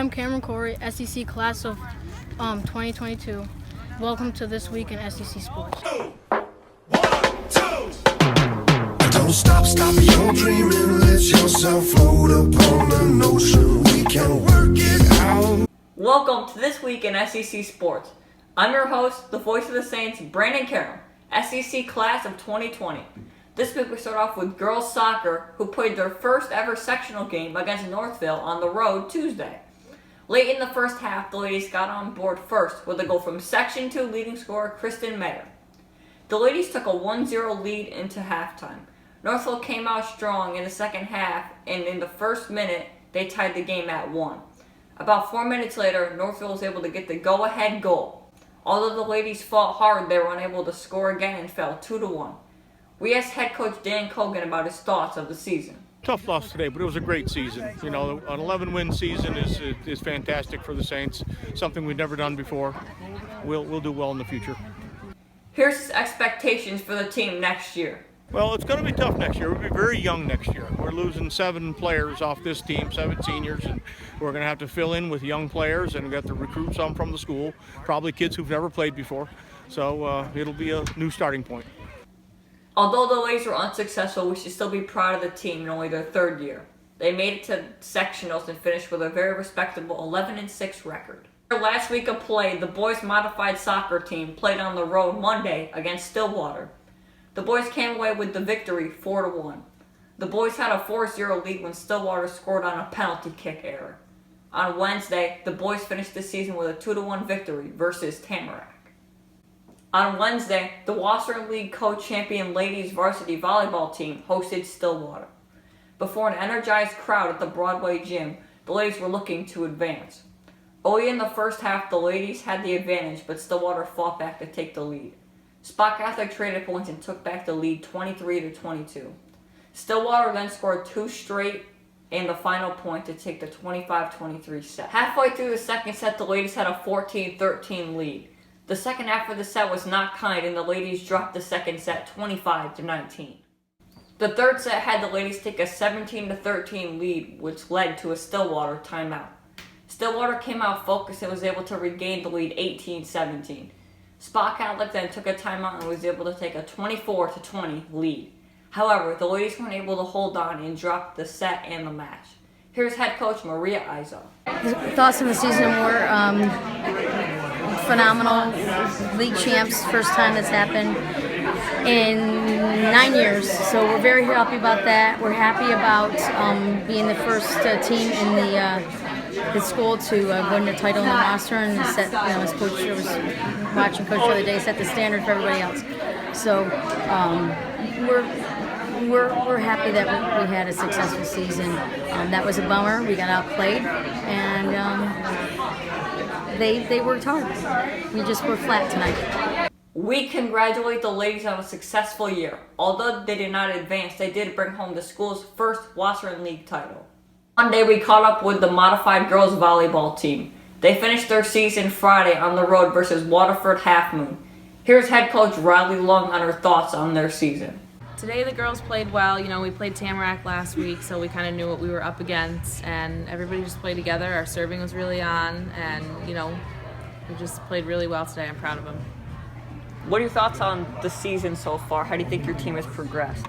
I'm Cameron Corey, SCC class of 2022. Welcome to This Week in SCC Sports. 1, 2. Don't stop your dreaming. Let yourself float upon an ocean. We can work it out. Welcome to This Week in SCC Sports. I'm your host, the voice of the Saints, Brandon Caron, SCC class of 2020. This week we start off with girls soccer, who played their first ever sectional game against Northville on the road Tuesday. Late in the first half, the ladies got on board first with a goal from Section 2 leading scorer Kristen Mayer. The ladies took a 1-0 lead into halftime. Northville came out strong in the second half, and in the first minute, they tied the game at 1. About 4 minutes later, Northville was able to get the go-ahead goal. Although the ladies fought hard, they were unable to score again and fell 2-1. We asked head coach Dan Cogan about his thoughts of the season. Tough loss today, but it was a great season. You know, an 11-win season is fantastic for the Saints, something we've never done before. We'll do well in the future. Here's his expectations for the team next year. Well, it's going to be tough next year. We'll be very young next year. We're losing 7 players off this team, 7 seniors, and we're going to have to fill in with young players, and we've got to recruit some from the school, probably kids who've never played before. So it'll be a new starting point. Although the ladies were unsuccessful, we should still be proud of the team in only their third year. They made it to sectionals and finished with a very respectable 11-6 record. Last week of play, the boys' modified soccer team played on the road Monday against Stillwater. The boys came away with the victory 4-1. The boys had a 4-0 lead when Stillwater scored on a penalty kick error. On Wednesday, the boys finished the season with a 2-1 victory versus Tamarack. On Wednesday, the Western League co-champion ladies varsity volleyball team hosted Stillwater. Before an energized crowd at the Broadway gym, the ladies were looking to advance. Early in the first half, the ladies had the advantage, but Stillwater fought back to take the lead. Spot Catholic traded points and took back the lead 23-22. Stillwater then scored 2 straight and the final point to take the 25-23 set. Halfway through the second set, the ladies had a 14-13 lead. The second half of the set was not kind, and the ladies dropped the second set 25-19. The third set had the ladies take a 17-13 lead, which led to a Stillwater timeout. Stillwater came out focused and was able to regain the lead 18-17. Spot Catholic then took a timeout and was able to take a 24-20 lead. However, the ladies weren't able to hold on and dropped the set and the match. Here's head coach Maria Izo. The thoughts of the season were phenomenal. League champs, first time that's happened in 9 years. So we're very happy about that. We're happy about being the first team in the school to win the title in the roster and set, as Coach was watching Coach the other day, set the standard for everybody else. So we're happy that we had a successful season. That was a bummer. We got outplayed, and they worked hard. We just were flat tonight. We congratulate the ladies on a successful year. Although they did not advance, they did bring home the school's first Western League title. Monday, we caught up with the modified girls volleyball team. They finished their season Friday on the road versus Waterford Half Moon. Here's head coach Riley Long on her thoughts on their season. Today the girls played well. We played Tamarack last week, so we kind of knew what we were up against, and everybody just played together. Our serving was really on, and we just played really well today. I'm proud of them. What are your thoughts on the season so far? How do you think your team has progressed?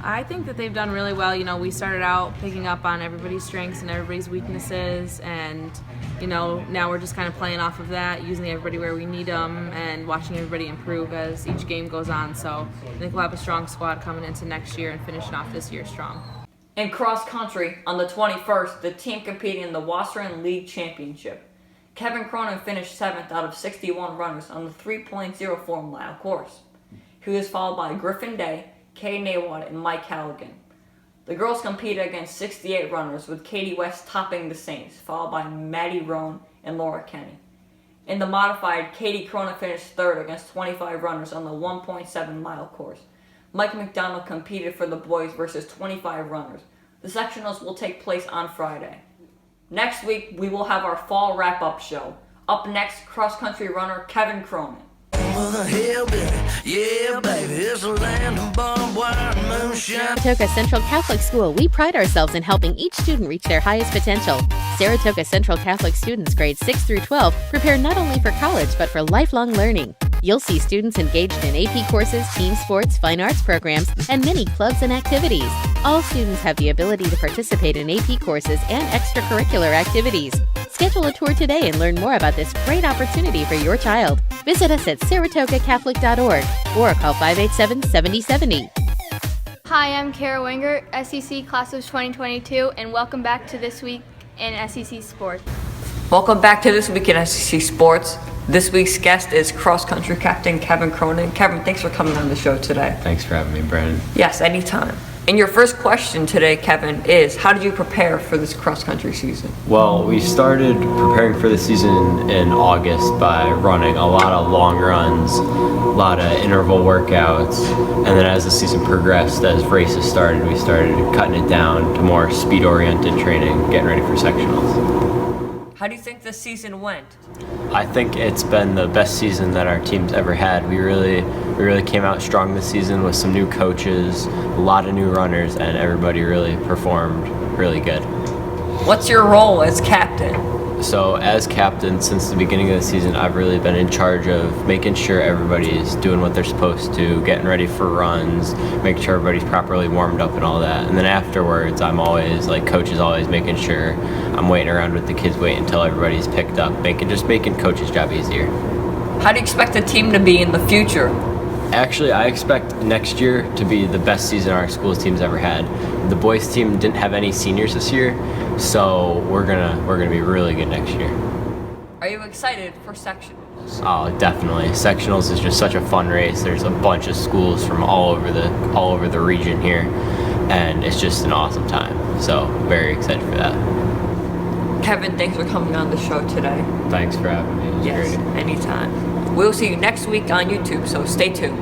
I think that they've done really well. We started out picking up on everybody's strengths and everybody's weaknesses, and now we're just kind of playing off of that, using everybody where we need them, and watching everybody improve as each game goes on. So I think we'll have a strong squad coming into next year and finishing off this year strong. In cross country, on the 21st, the team competed in the Western League Championship. Kevin Cronin finished 7th out of 61 runners on the 3.04 mile course. He was followed by Griffin Day, Kay Nawad, and Mike Halligan. The girls competed against 68 runners, with Katie West topping the Saints, followed by Maddie Roan and Laura Kenny. In the modified, Katie Cronin finished 3rd against 25 runners on the 1.7 mile course. Mike McDonald competed for the boys versus 25 runners. The sectionals will take place on Friday. Next week, we will have our fall wrap-up show. Up next, cross-country runner Kevin Cronin. with a hillbilly. Yeah, baby, it's a land of barbed wire and moonshine. Saratoga Central Catholic School, we pride ourselves in helping each student reach their highest potential. Saratoga Central Catholic students grades 6 through 12 prepare not only for college but for lifelong learning. You'll see students engaged in AP courses, team sports, fine arts programs, and many clubs and activities. All students have the ability to participate in AP courses and extracurricular activities. Schedule a tour today and learn more about this great opportunity for your child. Visit us at saratogacatholic.org or call 587-7070. Hi, I'm Kara Wenger, SCC Class of 2022, and welcome back to This Week in SCC Sports. Welcome back to This Week in SCC Sports. This week's guest is cross-country captain Kevin Cronin. Kevin, thanks for coming on the show today. Thanks for having me, Brandon. Yes, anytime. And your first question today, Kevin, is how did you prepare for this cross-country season? Well, we started preparing for the season in August by running a lot of long runs, a lot of interval workouts, and then as the season progressed, as races started, we started cutting it down to more speed-oriented training, getting ready for sectionals. How do you think this season went? I think it's been the best season that our team's ever had. We really came out strong this season with some new coaches, a lot of new runners, and everybody really performed really good. What's your role as captain? So as captain, since the beginning of the season, I've really been in charge of making sure everybody's doing what they're supposed to, getting ready for runs, making sure everybody's properly warmed up and all that. And then afterwards, I'm always, like coach is always making sure I'm waiting around with the kids, waiting until everybody's picked up, making coach's job easier. How do you expect the team to be in the future? Actually, I expect next year to be the best season our school's team's ever had. The boys' team didn't have any seniors this year, so we're gonna be really good next year. Are you excited for sectionals? Oh, definitely. Sectionals is just such a fun race. There's a bunch of schools from all over the region here, and it's just an awesome time. So very excited for that. Kevin, thanks for coming on the show today. Thanks for having me. It was Yes, great. anytime. We'll see you next week on YouTube, so stay tuned.